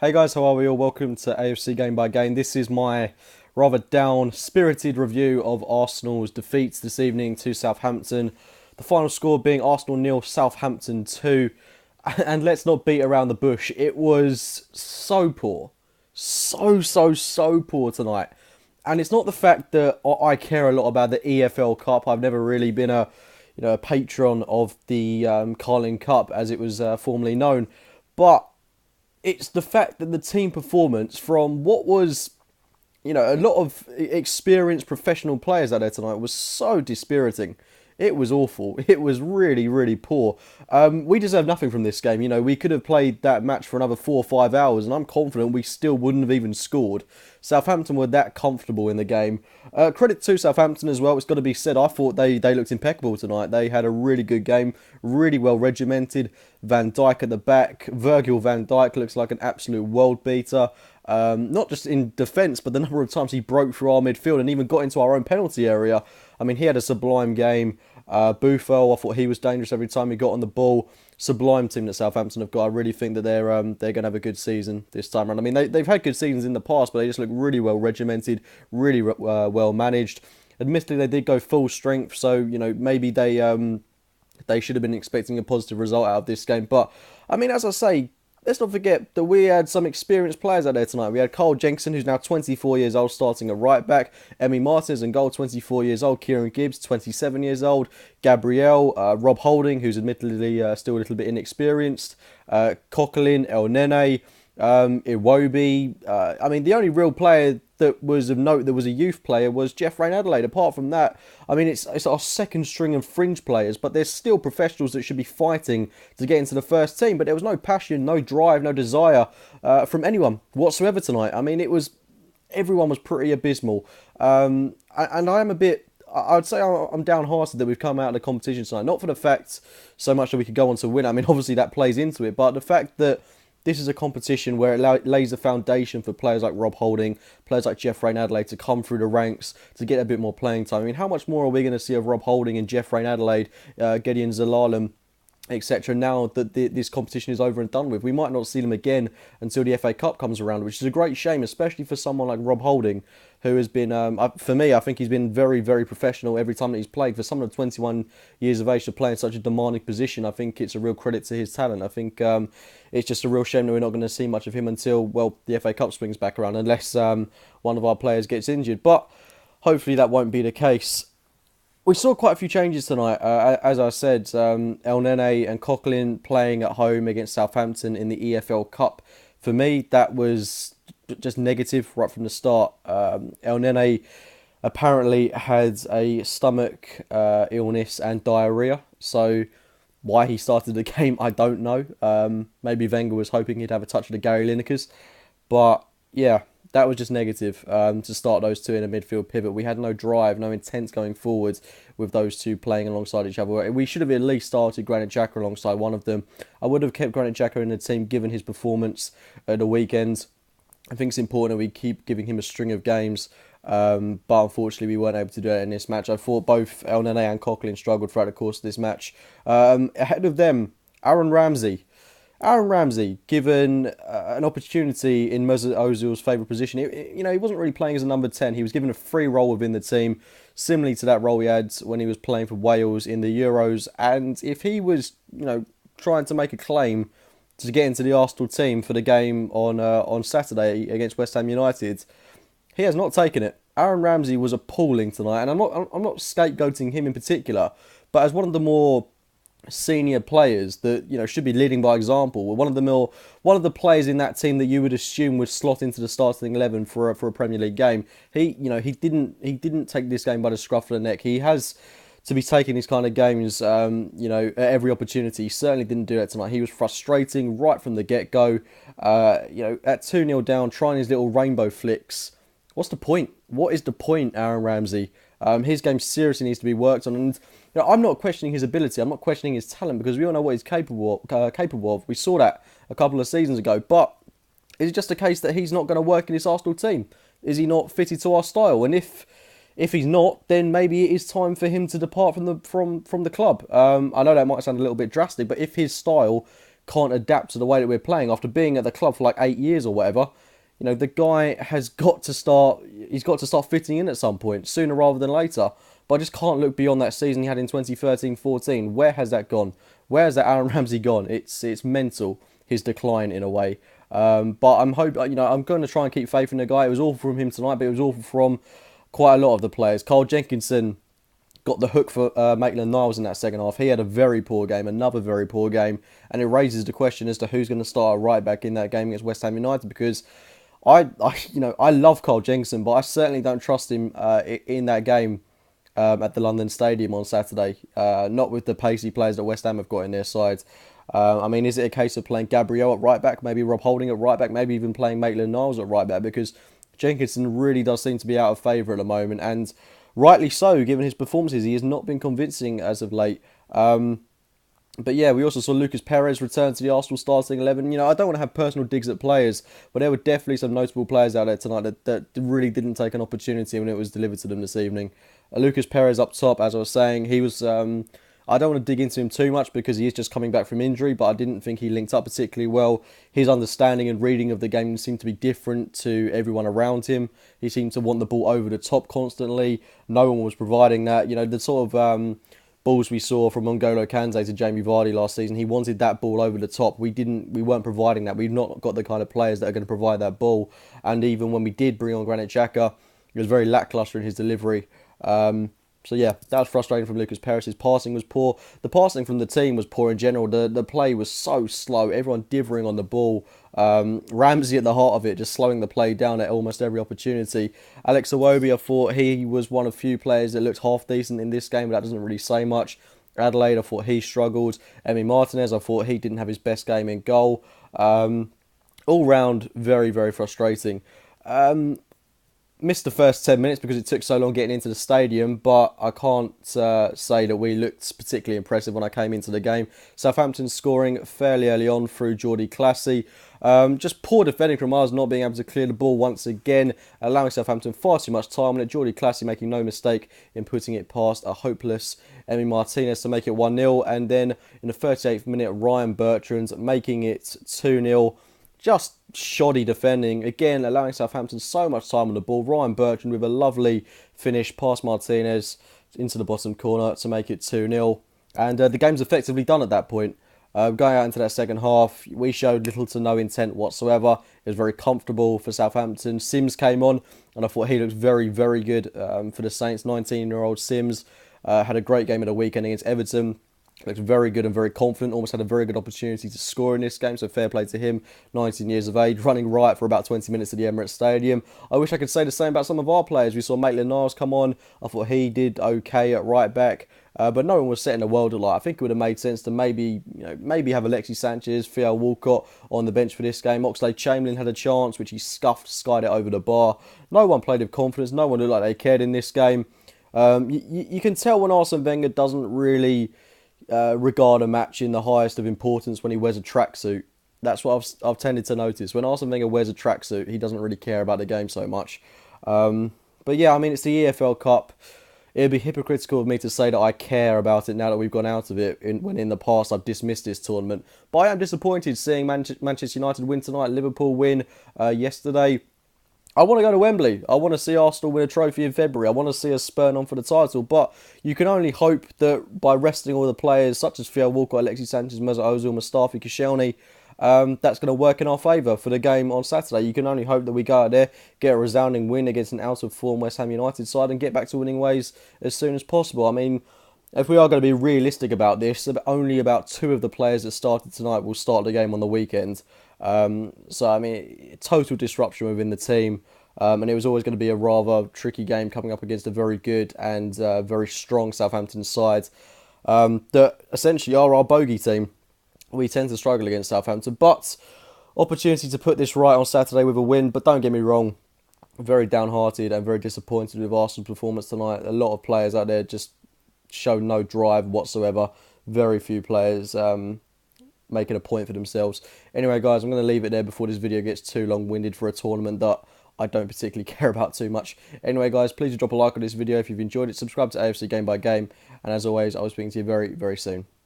Hey guys, how are we all? Welcome to AFC Game by Game. This is my rather down-spirited review of Arsenal's defeats this evening to Southampton. The final score being Arsenal 0, Southampton 2. And let's not beat around the bush. It was so poor. So poor tonight. And it's not the fact that I care a lot about the EFL Cup. I've never really been a patron of the Carling Cup, as it was formerly known. But it's the fact that the team performance from what was, a lot of experienced professional players out there tonight was so dispiriting. It was awful. It was really poor. We deserve nothing from this game. We could have played that match for another 4 or 5 hours, and I'm confident we still wouldn't have even scored. Southampton were that comfortable in the game. Credit to Southampton as well. It's got to be said. I thought they looked impeccable tonight. They had a really good game, really well regimented. Van Dijk at the back. Virgil van Dijk looks like an absolute world beater. Not just in defence, but the number of times he broke through our midfield and even got into our own penalty area. I mean, he had a sublime game. Buffel, I thought he was dangerous every time he got on the ball. Sublime team that Southampton have got. I really think that they're going to have a good season this time around. I mean, they've had good seasons in the past, but they just look really well regimented, really well managed. Admittedly, they did go full strength, so maybe they should have been expecting a positive result out of this game. But I mean, as I say, let's not forget that we had some experienced players out there tonight. We had Carl Jenkinson, who's now 24 years old, starting at right back. Emi Martinez in goal, 24 years old. Kieran Gibbs, 27 years old. Gabriel, Rob Holding, who's admittedly still a little bit inexperienced. Coquelin, El Nene, Iwobi. I mean, the only real player that was of note that was a youth player was Jeff Rain Adelaide. Apart from that, I mean, it's our second string of fringe players, but there's still professionals that should be fighting to get into the first team. But there was no passion, no drive, no desire from anyone whatsoever tonight. I mean, everyone was pretty abysmal. And I am a bit, I'd say I'm downhearted that we've come out of the competition tonight. Not for the fact so much that we could go on to win. I mean, obviously that plays into it, but the fact that this is a competition where it lays the foundation for players like Rob Holding, players like Jeff Rain Adelaide to come through the ranks, to get a bit more playing time. I mean, how much more are we going to see of Rob Holding and Jeff Rain Adelaide, Gideon Zalalem, etc. now that this competition is over and done with? We might not see them again until the FA Cup comes around, which is a great shame, especially for someone like Rob Holding, who has been, for me, I think he's been very professional every time that he's played. For someone of 21 years of age to play in such a demanding position, I think it's a real credit to his talent. I think it's just a real shame that we're not going to see much of him until, well, the FA Cup swings back around, unless one of our players gets injured. But hopefully that won't be the case. We saw quite a few changes tonight. As I said, El Nene and Coquelin playing at home against Southampton in the EFL Cup. For me, that was just negative right from the start. El Nene apparently had a stomach illness and diarrhea. So why he started the game, I don't know. Maybe Wenger was hoping he'd have a touch of the Gary Linekers. But yeah, that was just negative to start those two in a midfield pivot. We had no drive, no intent going forwards with those two playing alongside each other. We should have at least started Granit Xhaka alongside one of them. I would have kept Granit Xhaka in the team given his performance at the weekend. I think it's important that we keep giving him a string of games, but unfortunately we weren't able to do it in this match. I thought both El Nene and Coquelin struggled throughout the course of this match. Ahead of them, Aaron Ramsey. Aaron Ramsey, given an opportunity in Mesut Ozil's favourite position, he wasn't really playing as a number 10. He was given a free role within the team, similarly to that role he had when he was playing for Wales in the Euros. And if he was, trying to make a claim to get into the Arsenal team for the game on Saturday against West Ham United, he has not taken it. Aaron Ramsey was appalling tonight, and I'm not scapegoating him in particular, but as one of the more senior players that should be leading by example, one of the players in that team that you would assume would slot into the starting 11 for a Premier League game, he didn't take this game by the scruff of the neck. He has to be taking these kind of games, at every opportunity. He certainly didn't do that tonight. He was frustrating right from the get-go. At 2-0 down, trying his little rainbow flicks. What's the point? What is the point, Aaron Ramsey? His game seriously needs to be worked on. And I'm not questioning his ability. I'm not questioning his talent, because we all know what he's capable of. We saw that a couple of seasons ago. But is it just a case that he's not going to work in this Arsenal team? Is he not fitted to our style? And if he's not, then maybe it is time for him to depart from the club. I know that might sound a little bit drastic, but if his style can't adapt to the way that we're playing after being at the club for like 8 years or whatever. You know, the guy has got to start, he's got to start fitting in at some point, sooner rather than later. But I just can't look beyond that season he had in 2013-14. Where has that gone? Where has that Aaron Ramsey gone? It's mental, his decline in a way. But I'm I'm going to try and keep faith in the guy. It was awful from him tonight, but it was awful from quite a lot of the players. Carl Jenkinson got the hook for Maitland-Niles in that second half. He had a very poor game, another very poor game, and it raises the question as to who's going to start a right back in that game against West Ham United, because I love Carl Jenkinson, but I certainly don't trust him in that game at the London Stadium on Saturday. Not with the pacey players that West Ham have got in their side. I mean, is it a case of playing Gabriel at right back, maybe Rob Holding at right back, maybe even playing Maitland-Niles at right back, because Jenkinson really does seem to be out of favour at the moment, and rightly so, given his performances. He has not been convincing as of late. But yeah, we also saw Lucas Perez return to the Arsenal starting 11. You know, I don't want to have personal digs at players, but there were definitely some notable players out there tonight that really didn't take an opportunity when it was delivered to them this evening. Lucas Perez up top, as I was saying, he was... I don't want to dig into him too much because he is just coming back from injury, but I didn't think he linked up particularly well. His understanding and reading of the game seemed to be different to everyone around him. He seemed to want the ball over the top constantly. No one was providing that. You know, the sort of balls we saw from N'Golo Kante to Jamie Vardy last season, he wanted that ball over the top. We weren't providing that. We've not got the kind of players that are going to provide that ball. And even when we did bring on Granit Xhaka, he was very lacklustre in his delivery. So yeah, that was frustrating from Lucas Perez. His passing was poor. The passing from the team was poor in general. The play was so slow. Everyone divering on the ball. Ramsey at the heart of it, just slowing the play down at almost every opportunity. Alex Iwobi, I thought he was one of few players that looked half decent in this game, but that doesn't really say much. Adelaide, I thought he struggled. Emi Martinez, I thought he didn't have his best game in goal. All round, very, very frustrating. Missed the first 10 minutes because it took so long getting into the stadium, but I can't say that we looked particularly impressive when I came into the game. Southampton scoring fairly early on through Jordy Clasie. Just poor defending from us, not being able to clear the ball once again, allowing Southampton far too much time on it. Jordy Clasie making no mistake in putting it past a hopeless Emi Martinez to make it 1-0. And then in the 38th minute, Ryan Bertrand making it 2-0. Just shoddy defending, again allowing Southampton so much time on the ball. Ryan Bertrand with a lovely finish past Martinez into the bottom corner to make it 2-0. And the game's effectively done at that point. Going out into that second half, we showed little to no intent whatsoever. It was very comfortable for Southampton. Sims came on, and I thought he looked very, very good for the Saints. 19-year-old Sims had a great game at the weekend against Everton. Looked very good and very confident, almost had a very good opportunity to score in this game, so fair play to him. 19 years of age, running riot for about 20 minutes at the Emirates Stadium. I wish I could say the same about some of our players. We saw Maitland-Niles come on. I thought he did okay at right back, but no one was setting the world alight. I think it would have made sense to maybe have Alexis Sanchez, Theo Walcott on the bench for this game. Oxlade-Chamberlain had a chance, which he skied it over the bar. No one played with confidence. No one looked like they cared in this game. You can tell when Arsene Wenger doesn't really... regard a match in the highest of importance when he wears a tracksuit. That's what I've tended to notice. When Arsene Wenger wears a tracksuit, he doesn't really care about the game so much. But yeah, I mean, it's the EFL Cup. It'd be hypocritical of me to say that I care about it now that we've gone out of it, when in the past I've dismissed this tournament. But I am disappointed seeing Manchester United win tonight, Liverpool win yesterday. I want to go to Wembley. I want to see Arsenal win a trophy in February. I want to see us spurn on for the title. But you can only hope that by resting all the players, such as Theo Walcott, Alexis Sanchez, Mesut Ozil, Mustafi, Koscielny, that's going to work in our favour for the game on Saturday. You can only hope that we go out there, get a resounding win against an out-of-form West Ham United side and get back to winning ways as soon as possible. I mean, if we are going to be realistic about this, only about 2 of the players that started tonight will start the game on the weekend. So, I mean, total disruption within the team. And it was always going to be a rather tricky game coming up against a very good and very strong Southampton side that essentially are our bogey team. We tend to struggle against Southampton, but opportunity to put this right on Saturday with a win. But don't get me wrong, very downhearted and very disappointed with Arsenal's performance tonight. A lot of players out there just show no drive whatsoever. Very few players making a point for themselves. Anyway, guys, I'm going to leave it there before this video gets too long-winded for a tournament that I don't particularly care about too much. Anyway, guys, please drop a like on this video if you've enjoyed it. Subscribe to AFC Game by Game. And as always, I will speak to you very, very soon.